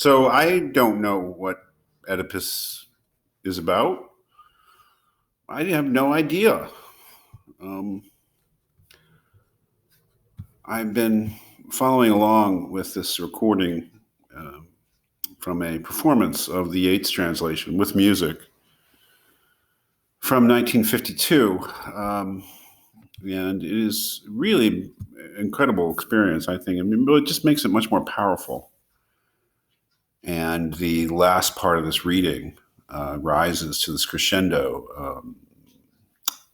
So I don't know what Oedipus is about. I have no idea. Um, I've been following along with this recording uh, from a performance of the Yeats translation with music from 1952. And it is really incredible experience, I think. I mean, it just makes it much more powerful. And the last part of this reading rises to this crescendo.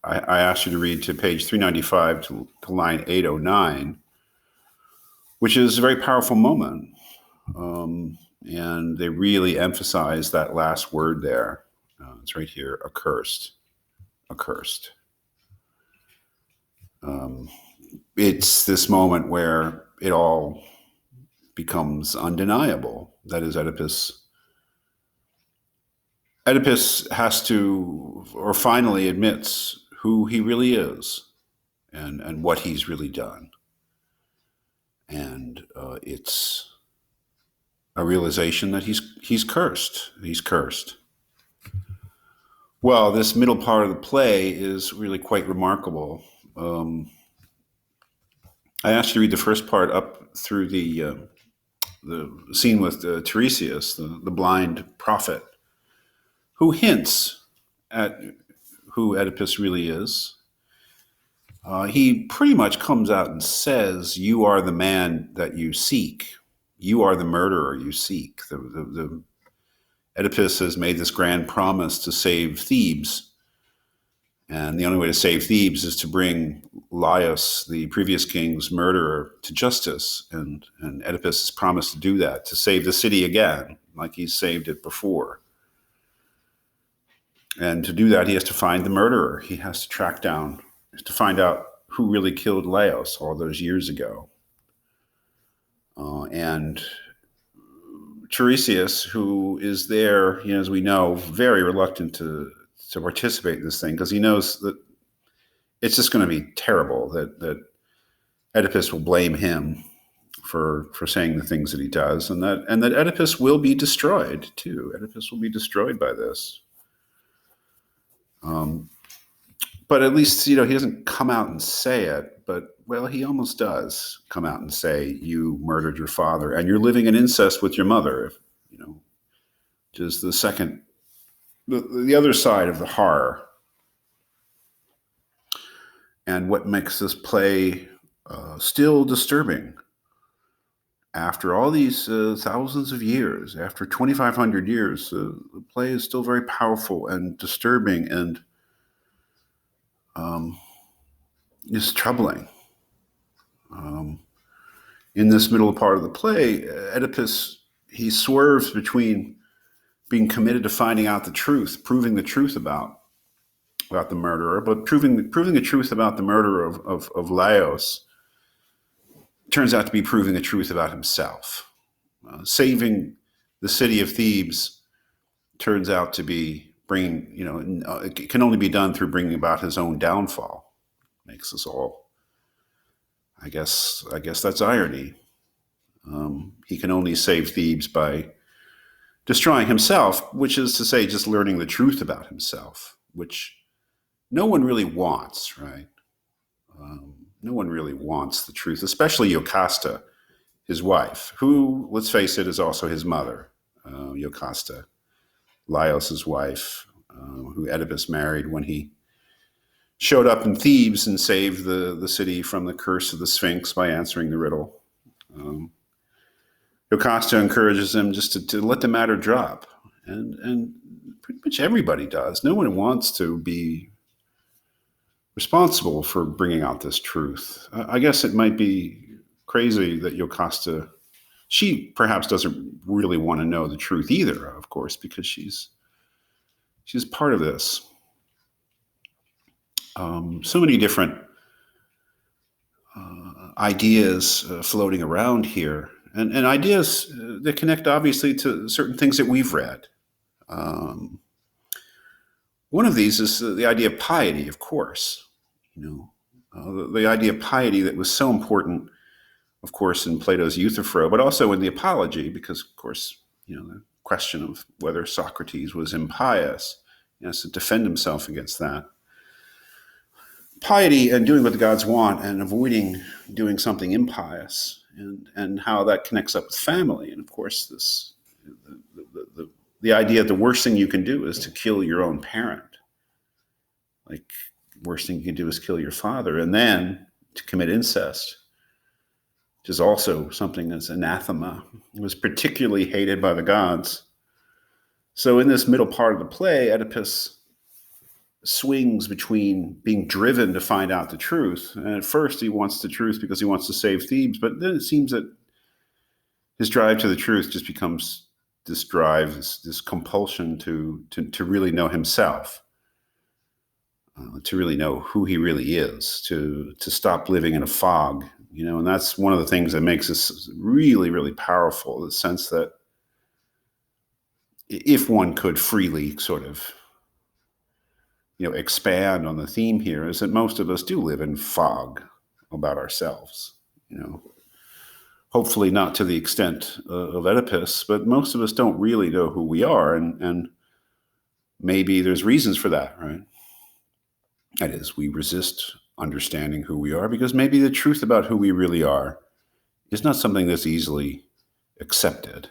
I asked you to read to page 395 to line 809, which is a very powerful moment. And they really emphasize that last word there. It's right here, accursed. Accursed. It's this moment where it all becomes undeniable. That is, Oedipus has to, or finally admits who he really is and what he's really done. And it's a realization that he's cursed. He's cursed. Well, this middle part of the play is really quite remarkable. I asked you to read the first part up through the scene with Tiresias, the blind prophet, who hints at who Oedipus really is. He pretty much comes out and says, "You are the man that you seek. You are the murderer you seek." The Oedipus has made this grand promise to save Thebes. And the only way to save Thebes is to bring Laius, the previous king's murderer, to justice. And Oedipus has promised to do that, to save the city again, like he's saved it before. And to do that, he has to find the murderer. He has to track down, to find out who really killed Laius all those years ago. And Tiresias, who is there, as we know, very reluctant to participate in this thing, because he knows that it's just going to be terrible, that Oedipus will blame him for saying the things that he does, and that Oedipus will be destroyed too. Oedipus will be destroyed by this. But at least, he doesn't come out and say it, but, well, he almost does come out and say, "You murdered your father, and you're living in incest with your mother," which is the second, the other side of the horror. And what makes this play still disturbing after all these thousands of years, after 2,500 years, the play is still very powerful and disturbing and is troubling. In this middle part of the play, Oedipus, he swerves between being committed to finding out the truth, proving the truth about the murderer, but proving the truth about the murder of Laios turns out to be proving the truth about himself. Saving the city of Thebes turns out to be bringing, it can only be done through bringing about his own downfall. Makes us all, I guess that's irony. He can only save Thebes by destroying himself, which is to say, just learning the truth about himself, which no one really wants, right? No one really wants the truth, especially Jocasta, his wife, who, let's face it, is also his mother, Jocasta, Laios' wife, who Oedipus married when he showed up in Thebes and saved the city from the curse of the Sphinx by answering the riddle. Jocasta encourages him just to let the matter drop, and pretty much everybody does. No one wants to be responsible for bringing out this truth. I guess it might be crazy that Jocasta, she perhaps doesn't really want to know the truth either, of course, because she's part of this. So many different ideas floating around here, and ideas that connect obviously to certain things that we've read. One of these is the idea of piety, of course. The idea of piety that was so important, of course, in Plato's Euthyphro, but also in the Apology, because, of course, the question of whether Socrates was impious. He has to defend himself against that. Piety and doing what the gods want and avoiding doing something impious, and how that connects up with family. And of course, the idea that the worst thing you can do is to kill your own parent. Like, the worst thing you can do is kill your father, and then to commit incest, which is also something that's anathema. It was particularly hated by the gods. So in this middle part of the play, Oedipus swings between being driven to find out the truth. And at first he wants the truth because he wants to save Thebes, but then it seems that his drive to the truth just becomes this drive, this compulsion to really know himself, to really know who he really is, to stop living in a fog, and that's one of the things that makes this really, really powerful, the sense that if one could freely sort of expand on the theme here, is that most of us do live in fog about ourselves. Hopefully not to the extent of Oedipus, but most of us don't really know who we are, and maybe there's reasons for that, right? That is, we resist understanding who we are because maybe the truth about who we really are is not something that's easily accepted.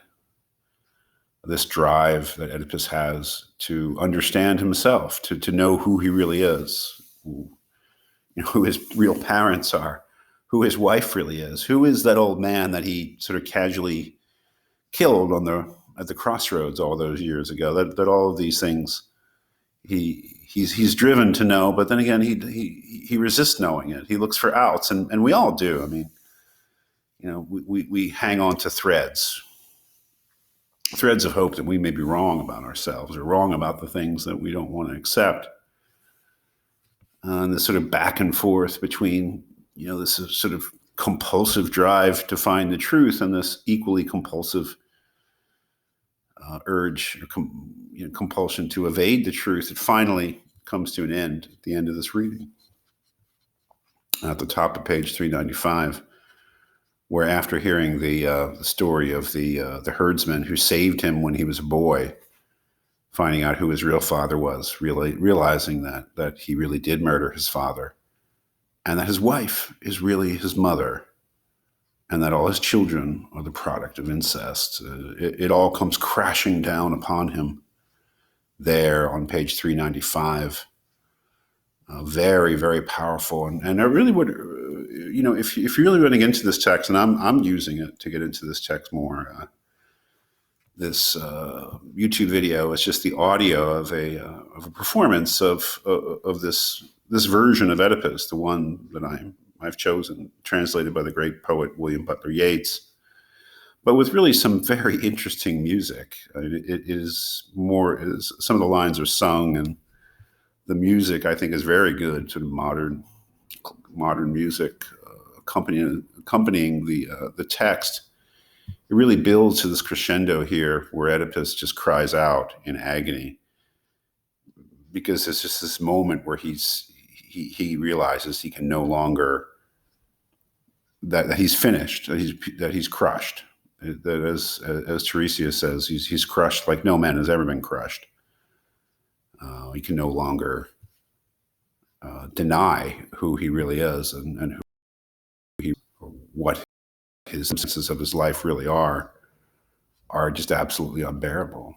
This drive that Oedipus has to understand himself, to know who he really is, who his real parents are, who his wife really is, who is that old man that he sort of casually killed at the crossroads all those years ago. That all of these things he's driven to know, but then again he resists knowing it. He looks for outs, and we all do. I mean, we hang on to threads of hope that we may be wrong about ourselves or wrong about the things that we don't want to accept. And this sort of back and forth between, this sort of compulsive drive to find the truth and this equally compulsive urge or compulsion to evade the truth, it finally comes to an end at the end of this reading. At the top of page 395, where after hearing the story of the herdsman who saved him when he was a boy, finding out who his real father was, realizing that he really did murder his father, and that his wife is really his mother, and that all his children are the product of incest. It all comes crashing down upon him there on page 395. Very, very powerful. And I really would, if you're really running into this text, and I'm using it to get into this text more, this YouTube video is just the audio of a performance of this version of Oedipus, the one that I've chosen, translated by the great poet William Butler Yeats, but with really some very interesting music. It is some of the lines are sung, and the music, I think, is very good, sort of modern music accompanying the text. It really builds to this crescendo here where Oedipus just cries out in agony, because it's just this moment where he realizes he can no longer, that he's finished, that he's crushed, that as Tiresias says, he's crushed like no man has ever been crushed. He can no longer deny who he really is and what his senses of his life really are just absolutely unbearable.